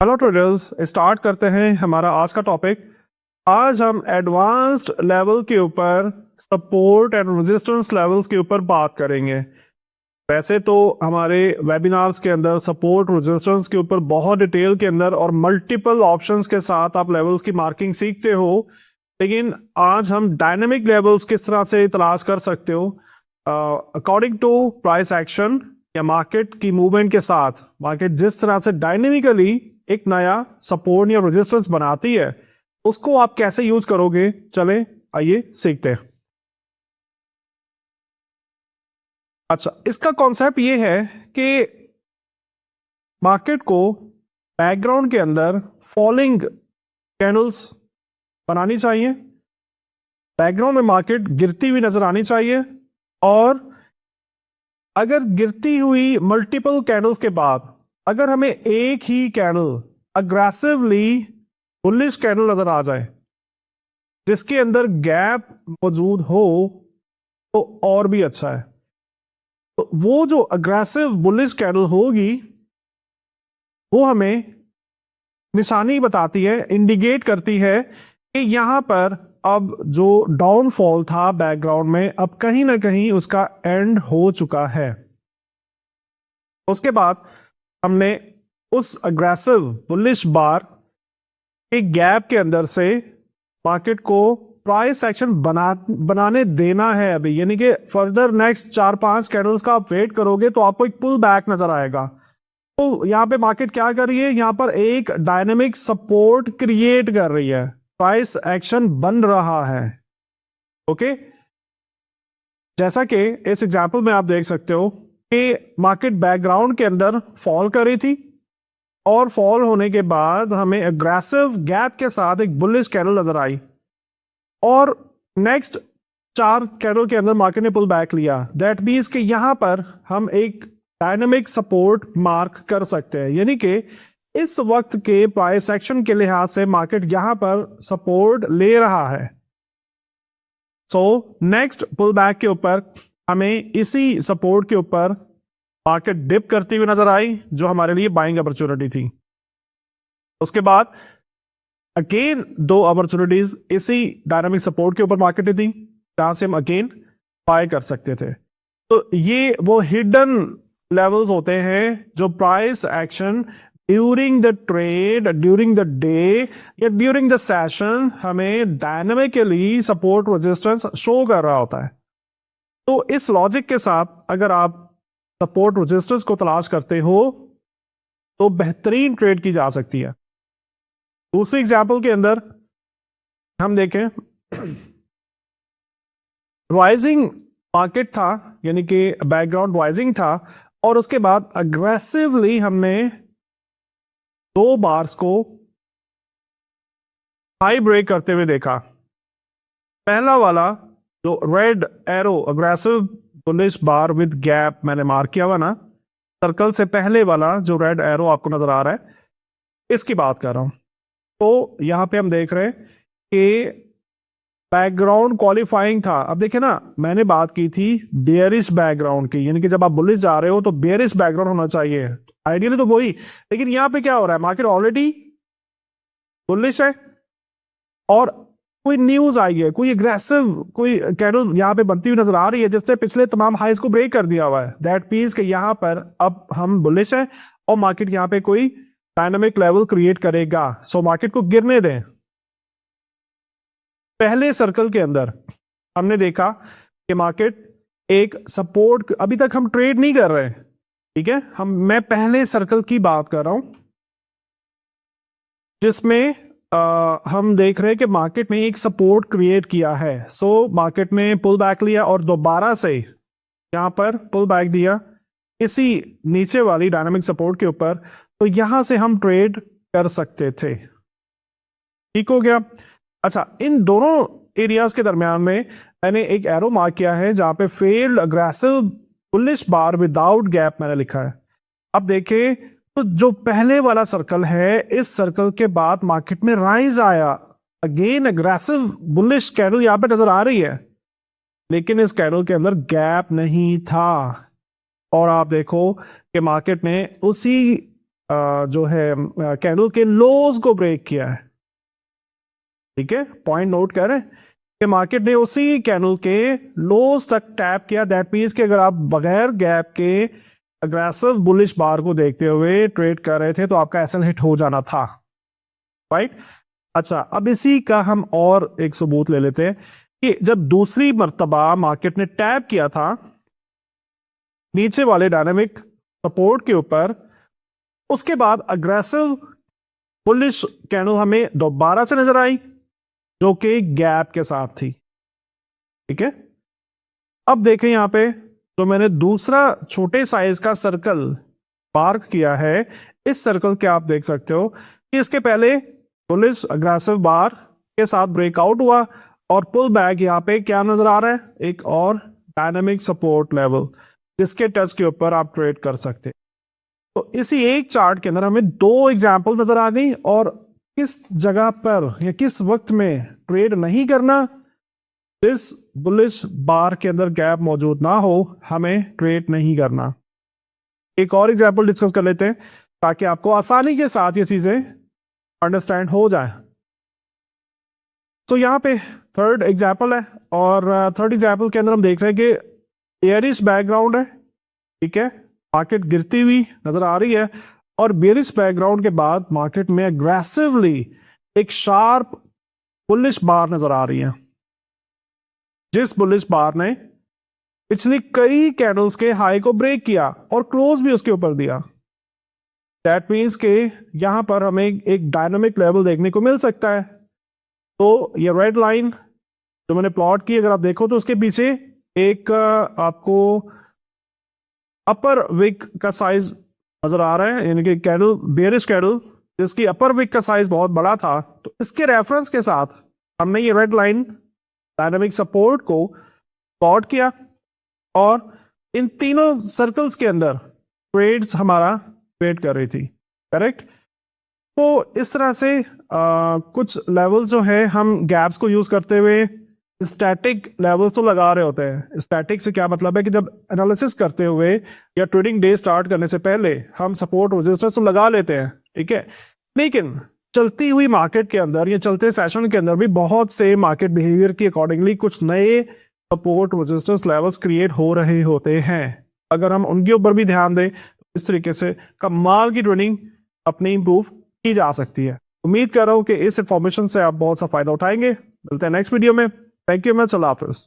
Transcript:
Hello traders, start करते हैं हमारा आज का टॉपिक। आज हम एडवांस्ड लेवल के ऊपर सपोर्ट एंड रेजिस्टेंस लेवल्स के ऊपर बात करेंगे। वैसे तो हमारे वेबिनार्स के अंदर सपोर्ट रेजिस्टेंस के ऊपर बहुत डिटेल के अंदर और मल्टीपल ऑप्शंस के साथ आप लेवल्स की मार्किंग सीखते हो, लेकिन आज हम डायनेमिक लेवल्स किस तरह से तलाश कर सकते हो अकॉर्डिंग टू प्राइस एक्शन या मार्केट की मूवमेंट के साथ। मार्केट जिस तरह से डायनेमिकली एक नया सपोर्ट या रेजिस्टेंस बनाती है, उसको आप कैसे यूज करोगे, चले आइए सीखते हैं। अच्छा, इसका कॉन्सेप्ट ये है कि मार्केट को बैकग्राउंड के अंदर फॉलिंग कैंडल्स बनानी चाहिए, बैकग्राउंड में मार्केट गिरती हुई नजर आनी चाहिए, और अगर गिरती हुई मल्टीपल कैंडल्स के बाद अगर हमें एक ही कैंडल अग्रेसिवली बुलिश कैंडल नजर आ जाए जिसके अंदर गैप मौजूद हो तो और भी अच्छा है। तो वो जो अग्रेसिव बुलिश कैंडल होगी वो हमें निशानी बताती है, इंडिकेट करती है कि यहां पर अब जो डाउनफॉल था बैकग्राउंड में, अब कहीं ना कहीं उसका एंड हो चुका है। उसके बाद हमने उस अग्रेसिव बुलिश बार के गैप के अंदर से मार्केट को प्राइस एक्शन बनाने देना है अभी, यानी कि फर्दर नेक्स्ट 4-5 कैंडल्स का आप वेट करोगे तो आपको एक पुल बैक नजर आएगा। तो यहां पे मार्केट क्या कर रही है, यहां पर एक डायनेमिक सपोर्ट क्रिएट कर रही है, प्राइस एक्शन बन रहा है। ओके, जैसा कि इस एग्जांपल में आप देख सकते हो कि मार्केट बैकग्राउंड के अंदर फॉल कर रही थी और फॉल होने के बाद हमें अग्रेसिव गैप के साथ एक बुलिश कैंडल नजर आई, और नेक्स्ट 4 कैंडल के अंदर मार्केट ने पुल बैक लिया। दैट मींस कि यहां पर हम एक डायनेमिक सपोर्ट मार्क कर सकते हैं, यानी कि इस वक्त के प्राइस एक्शन के लिहाज से मार्केट यहां पर सपोर्ट ले रहा है। सो नेक्स्ट पुल बैक के ऊपर हमें इसी सपोर्ट के ऊपर मार्केट डिप करती हुई नजर आई, जो हमारे लिए बाइंग अपॉर्चुनिटी थी। उसके बाद अगेन 2 अपॉर्चुनिटीज इसी डायनामिक सपोर्ट के ऊपर मार्केट ने दी, जहां से हम अगेन बाय कर सकते थे। तो ये वो हिडन लेवल्स होते हैं जो price action during the trade, during the day या ड्यूरिंग द सेशन हमें डायनामिकली सपोर्ट रेजिस्टेंस शो कर रहा होता है। तो इस लॉजिक के साथ अगर आप सपोर्ट रेजिस्टेंस को तलाश करते हो तो बेहतरीन ट्रेड की जा सकती है। दूसरी एग्जांपल के अंदर हम देखें, राइजिंग मार्केट था, यानी कि बैकग्राउंड राइजिंग था, और उसके बाद अग्रेसिवली हमने 2 बार्स को हाई ब्रेक करते हुए देखा। पहला वाला जो red arrow aggressive bullish bar with gap मैंने मार्क किया हुआ ना, सर्कल से पहले वाला जो रेड एरो आपको नजर आ रहा है, इसकी बात कर रहा हूं। तो यहां पे हम देख रहे हैं कि बैकग्राउंड क्वालिफाइंग था। अब देखिए ना, मैंने बात की थी बेयरिश बैकग्राउंड की, यानी कि जब आप बुलिश जा रहे हो तो बेयरिश बैकग्राउंड होना चाहिए, आइडियली तो वही। लेकिन यहां पे क्या हो रहा है, मार्केट ऑलरेडी बुलिश है और कोई न्यूज आई है, कोई एग्रेसिव कोई कैंडल यहां पे बनती हुई नजर आ रही है जिसने पिछले तमाम हाइज को ब्रेक कर दिया हुआ है। दैट मींस कि यहां पर अब हम बुलिश है और मार्केट यहां पे कोई डायनामिक लेवल क्रिएट करेगा। सो मार्केट को गिरने दें। पहले सर्कल के अंदर हमने देखा कि मार्केट एक सपोर्ट, अभी तक हम ट्रेड नहीं कर रहे, ठीक है, मैं पहले सर्कल की बात कर रहा हूं जिसमें हम देख रहे हैं कि मार्केट में एक सपोर्ट क्रिएट किया है। सो मार्केट में पुल बैक लिया और दोबारा से यहां पर पुल बैक दिया इसी नीचे वाली डायनामिक सपोर्ट के ऊपर, तो यहां से हम ट्रेड कर सकते थे। ठीक हो गया। अच्छा, इन दोनों एरियाज के दरमियान में मैंने एक एरो मार्क किया है जहां पे फेल्ड अग्रेसिव बुलिश बार विदाउट गैप मैंने लिखा है। अब देखें तो जो पहले वाला सर्कल है, इस सर्कल के बाद मार्केट में राइज आया, अगेन अग्रेसिव बुलिश कैंडल यहां पे नजर आ रही है, लेकिन इस कैंडल के अंदर गैप नहीं था। और आप देखो कि मार्केट ने उसी जो है कैंडल के लोज को ब्रेक किया है। ठीक है, पॉइंट नोट कर रहे हैं कि मार्केट ने उसी कैंडल के लोज तक टैप किया। दैट मीन्स कि अगर आप बगैर गैप के अग्रेसिव बुलिश बार को देखते हुए ट्रेड कर रहे थे तो आपका एसएल हिट हो जाना था, राइट। अच्छा, अब इसी का हम और एक सबूत ले लेते हैं कि जब दूसरी मर्तबा मार्केट ने टैप किया था नीचे वाले डायनामिक सपोर्ट के ऊपर, उसके बाद अग्रेसिव बुलिश कैंडल हमें दोबारा से नजर आई जो कि गैप के साथ थी। ठीक है, अब देखें यहां पे तो मैंने दूसरा छोटे साइज का सर्कल मार्क किया है। इस सर्कल के आप देख सकते हो कि इसके पहले बुलिश अग्रेसिव बार के साथ ब्रेकआउट हुआ और पुल बैक यहां पे क्या नजर आ रहा है, एक और डायनामिक सपोर्ट लेवल जिसके टच के ऊपर आप ट्रेड कर सकते हैं। तो इसी एक चार्ट के अंदर हमें दो एग्जाम्पल नजर आ गई और किस जगह पर या किस वक्त में ट्रेड नहीं करना, इस बुलिश बार के अंदर गैप मौजूद ना हो हमें ट्रेड नहीं करना। एक और एग्जाम्पल डिस्कस कर लेते हैं ताकि आपको आसानी के साथ ये चीजें अंडरस्टैंड हो जाए। तो यहां पे थर्ड एग्जाम्पल है और थर्ड एग्जाम्पल के अंदर हम देख रहे हैं कि एयरिश बैकग्राउंड है। ठीक है, मार्केट गिरती हुई नजर आ रही है और बेरिश बैकग्राउंड के बाद मार्केट में अग्रेसिवली एक शार्प बुलिश बार नजर आ रही है, जिस बुलिश बार ने पिछली कई कैंडल्स के हाई को ब्रेक किया और क्लोज भी उसके ऊपर दिया। दैट मीन्स के यहां पर हमें एक डायनामिक लेवल देखने को मिल सकता है। तो ये रेड लाइन जो मैंने प्लॉट की अगर आप देखो तो उसके पीछे एक आपको अपर विक का साइज नजर आ रहा है, यानी कि कैंडल बेरिश कैंडल जिसकी अपर विक का साइज बहुत बड़ा था। तो इसके रेफरेंस के साथ हमने ये रेड लाइन डायनामिक सपोर्ट को प्लॉट किया और इन तीनों सर्कल्स के अंदर ट्रेड्स हमारा ट्रेड कर रही थी, करेक्ट। तो इस तरह से कुछ लेवल्स जो है हम गैप्स को यूज करते हुए स्टैटिक लेवल्स तो लगा रहे होते हैं। स्टैटिक से क्या मतलब है कि जब एनालिसिस करते हुए या ट्रेडिंग डे स्टार्ट करने से पहले हम सपोर्ट रेजिस्टेंस तो लगा लेते हैं, ठीक है। लेकिन चलती हुई मार्केट के अंदर या चलते सेशन के अंदर भी बहुत से मार्केट बिहेवियर के अकॉर्डिंगली कुछ नए सपोर्ट रेजिस्टेंस लेवल्स क्रिएट हो रहे होते हैं। अगर हम उनके ऊपर भी ध्यान दें तो इस तरीके से कमाल की ट्रेडिंग अपनी इंप्रूव की जा सकती है। उम्मीद कर रहा हूं कि इस इंफॉर्मेशन से आप बहुत सा फायदा उठाएंगे। मिलते हैं नेक्स्ट वीडियो में। थैंक यू, मैं चला हाफिज़।